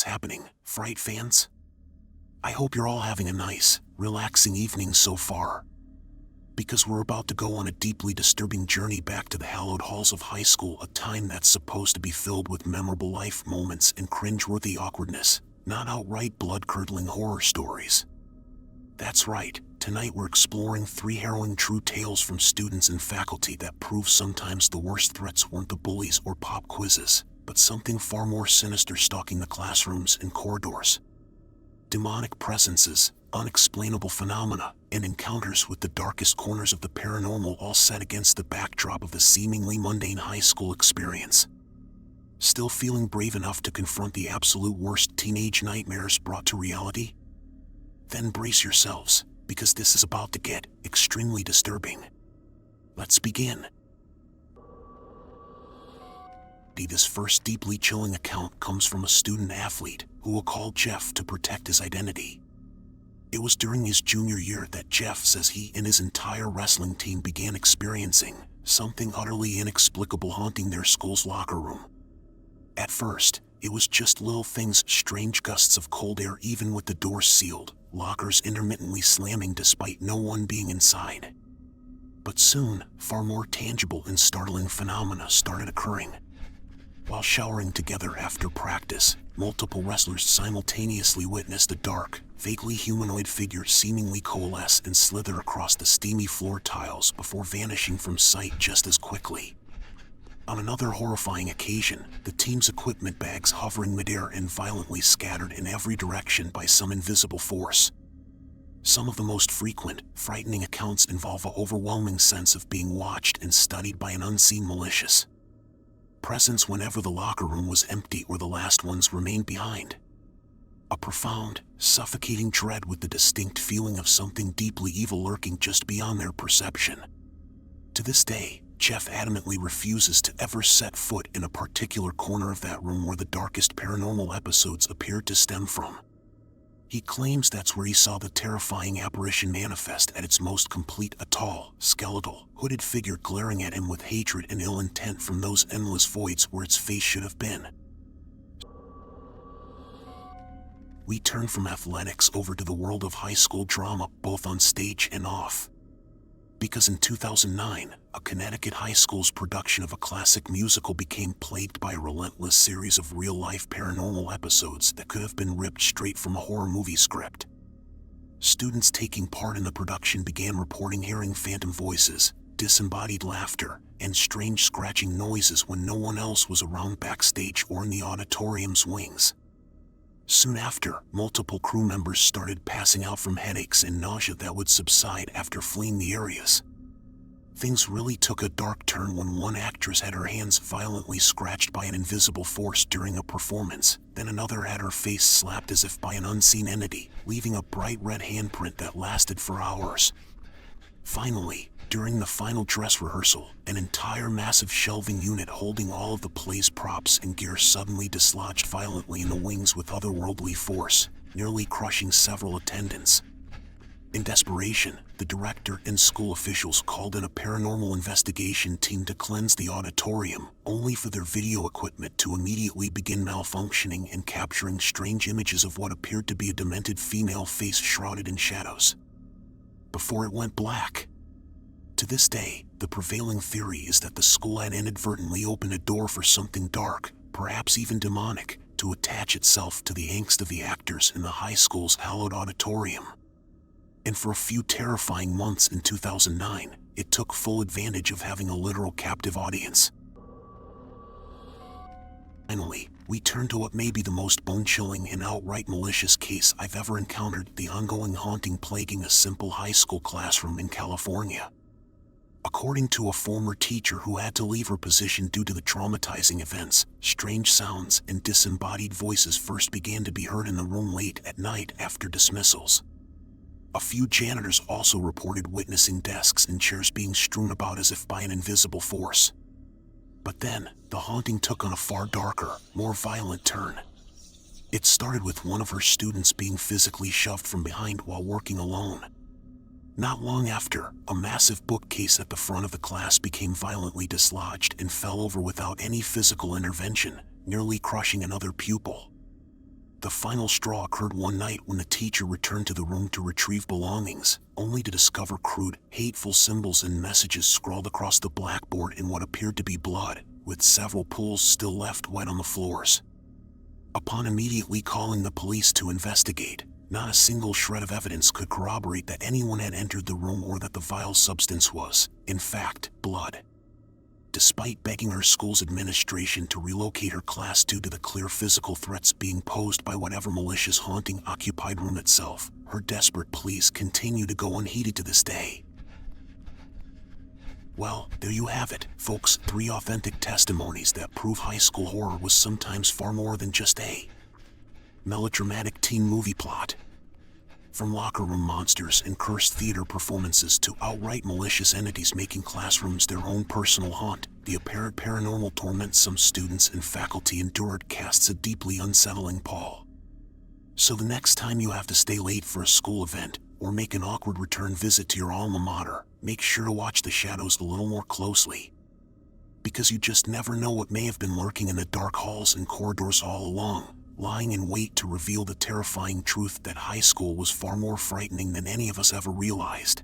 what's happening, Fright fans? I hope you're all having a nice, relaxing evening so far. Because we're about to go on a deeply disturbing journey back to the hallowed halls of high school, a time that's supposed to be filled with memorable life moments and cringeworthy awkwardness, not outright blood-curdling horror stories. That's right, tonight we're exploring 3 harrowing true tales from students and faculty that prove sometimes the worst threats weren't the bullies or pop quizzes, but something far more sinister stalking the classrooms and corridors. Demonic presences, unexplainable phenomena, and encounters with the darkest corners of the paranormal, all set against the backdrop of the seemingly mundane high school experience. Still feeling brave enough to confront the absolute worst teenage nightmares brought to reality? Then brace yourselves, because this is about to get extremely disturbing. Let's begin. This first deeply chilling account comes from a student-athlete who will call Jeff to protect his identity. It was during his junior year that Jeff says he and his entire wrestling team began experiencing something utterly inexplicable haunting their school's locker room. At first, it was just little things, strange gusts of cold air even with the doors sealed, lockers intermittently slamming despite no one being inside. But soon, far more tangible and startling phenomena started occurring. While showering together after practice, multiple wrestlers simultaneously witnessed a dark, vaguely humanoid figure seemingly coalesce and slither across the steamy floor tiles before vanishing from sight just as quickly. On another horrifying occasion, the team's equipment bags hovering midair and violently scattered in every direction by some invisible force. Some of the most frequent, frightening accounts involve an overwhelming sense of being watched and studied by an unseen malicious presence whenever the locker room was empty or the last ones remained behind. A profound, suffocating dread with the distinct feeling of something deeply evil lurking just beyond their perception. To this day, Jeff adamantly refuses to ever set foot in a particular corner of that room where the darkest paranormal episodes appeared to stem from. He claims that's where he saw the terrifying apparition manifest at its most complete, a tall, skeletal, hooded figure glaring at him with hatred and ill intent from those endless voids where its face should have been. We turn from athletics over to the world of high school drama, both on stage and off. Because in 2009, a Connecticut high school's production of a classic musical became plagued by a relentless series of real-life paranormal episodes that could have been ripped straight from a horror movie script. Students taking part in the production began reporting hearing phantom voices, disembodied laughter, and strange scratching noises when no one else was around backstage or in the auditorium's wings. Soon after, multiple crew members started passing out from headaches and nausea that would subside after fleeing the areas. Things really took a dark turn when one actress had her hands violently scratched by an invisible force during a performance, then another had her face slapped as if by an unseen entity, leaving a bright red handprint that lasted for hours. Finally, during the final dress rehearsal, an entire massive shelving unit holding all of the play's props and gear suddenly dislodged violently in the wings with otherworldly force, nearly crushing several attendants. In desperation, the director and school officials called in a paranormal investigation team to cleanse the auditorium, only for their video equipment to immediately begin malfunctioning and capturing strange images of what appeared to be a demented female face shrouded in shadows. Before it went black. To this day, the prevailing theory is that the school had inadvertently opened a door for something dark, perhaps even demonic, to attach itself to the angst of the actors in the high school's hallowed auditorium. And for a few terrifying months in 2009, it took full advantage of having a literal captive audience. Finally, we turn to what may be the most bone-chilling and outright malicious case I've ever encountered, the ongoing haunting plaguing a simple high school classroom in California. According to a former teacher who had to leave her position due to the traumatizing events, strange sounds and disembodied voices first began to be heard in the room late at night after dismissals. A few janitors also reported witnessing desks and chairs being strewn about as if by an invisible force. But then, the haunting took on a far darker, more violent turn. It started with one of her students being physically shoved from behind while working alone. Not long after, a massive bookcase at the front of the class became violently dislodged and fell over without any physical intervention, nearly crushing another pupil. The final straw occurred one night when the teacher returned to the room to retrieve belongings, only to discover crude, hateful symbols and messages scrawled across the blackboard in what appeared to be blood, with several pools still left wet on the floors. Upon immediately calling the police to investigate, not a single shred of evidence could corroborate that anyone had entered the room or that the vile substance was, in fact, blood. Despite begging her school's administration to relocate her class due to the clear physical threats being posed by whatever malicious haunting occupied room itself, her desperate pleas continue to go unheeded to this day. Well, there you have it, folks, 3 authentic testimonies that prove high school horror was sometimes far more than just a melodramatic teen movie plot. From locker room monsters and cursed theater performances to outright malicious entities making classrooms their own personal haunt, the apparent paranormal torment some students and faculty endured casts a deeply unsettling pall. So the next time you have to stay late for a school event, or make an awkward return visit to your alma mater, make sure to watch the shadows a little more closely. Because you just never know what may have been lurking in the dark halls and corridors all along, lying in wait to reveal the terrifying truth that high school was far more frightening than any of us ever realized.